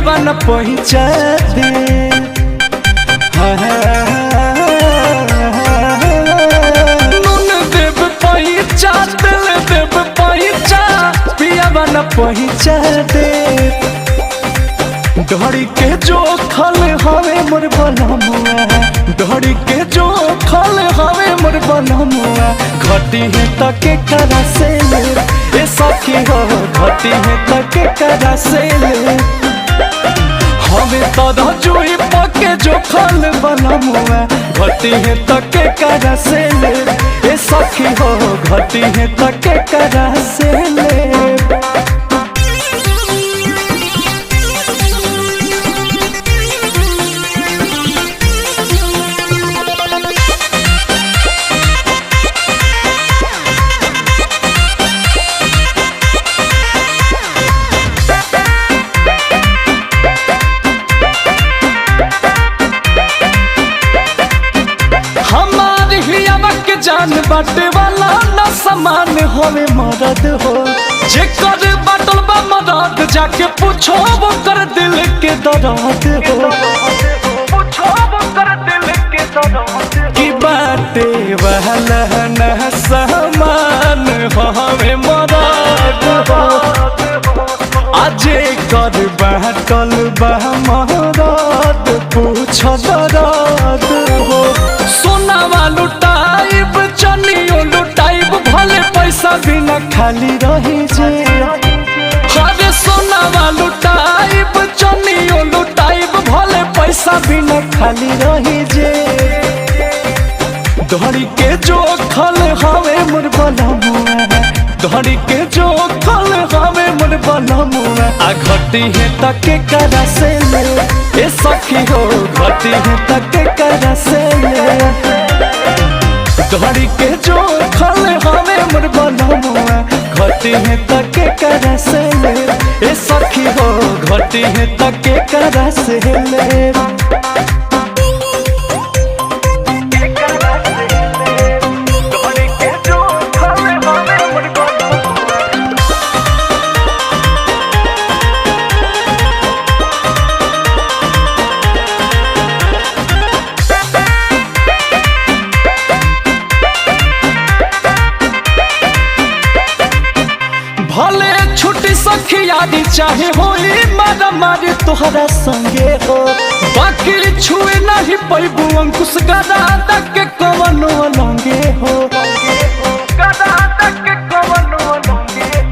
पियावा न पहुँचा दे। नून देव पहुँचा, दिल देव पहुँचा, पियावा न पहुँचा दे। डोरी के जो खल हवे मोर बनमुआ, डोरी के जो खल हवे मोर बनमुआ। घटी है तके करा से ले ए सखी हो, घटी है तके करा से ले। हमें तो जुई पके जो खल बनमुआ, घटी है तके करा से ले ए सखी हो, घटी है तके करा से ले। जान बाटे वाला ना समान होवे मरद हो, जेकर बाटल बा मरद जाके पूछो वो कर दिल के दर्द हो। पूछो वो कर दिल के दर्द की बाटे वाला ना समान होवे मरद हो, आजे कर बाटल बा मरद पूछो दर्द हो। सोना वालू चनियो लुटाइब भले पैसा बिना खाली रही जे। हरे सोनावा लुटाइब चनियो लुटाइब भले पैसा बिना खाली रही जे। धड़ी के जो खल हवे मोर बनमुआ, धड़ी के जो खल हवे मोर बनमुआ। आ घटी है तके करा से ले ए सखी हो, घटी है तके करा से ले। धड़ी के जो खल हवे मोर बनमुआ, घटी है तके करा से ले ए सखी हो, घटी है तके करा से ले। भले छुट्टी सखियारी चाहे होई मारा मारी तोहरा संगे हो, बाकी छुए नहीं पैबू अंकुश गदा के कवनो लंगे हो।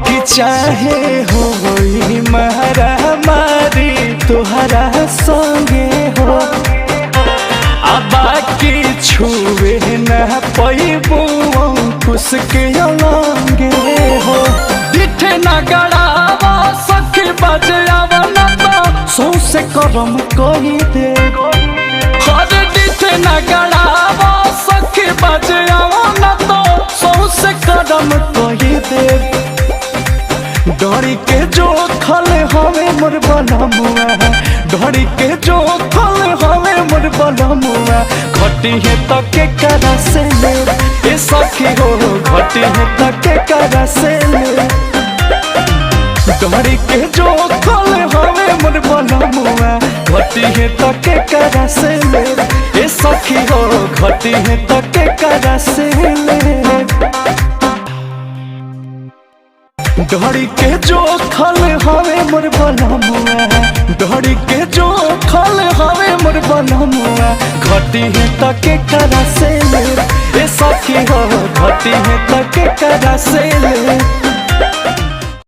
कि चाहे होई मारा मारी तोहरा संगे हो, आ बाकी छुए न पैबू अंकुश के लंगे हो। दिठे न गड़ावा सखी बजावा न तो सौसे करम कही दे। हर दिठे न गड़ावा सखी बजावा न तो सौसे करम कही दे। डोरी के जो खल हवे मोर बनमुआ, डोरी के जो खल हवे मोर बनमुआ। घटी है तके करा से ले ए सखी हो, घटी है तके करा से ले। डोरी के जो खल हवे मोर बनमुआ, घटी है तके करा से ले ए सखी हो, घटी है तके करा से ले। डोरी के जो खल हवे मोर बनमुआ, डोरी के जो खल हवे मोर बनमुआ। घटी है तके करा से ले ए सखी हो, घटी है तके करा से ले।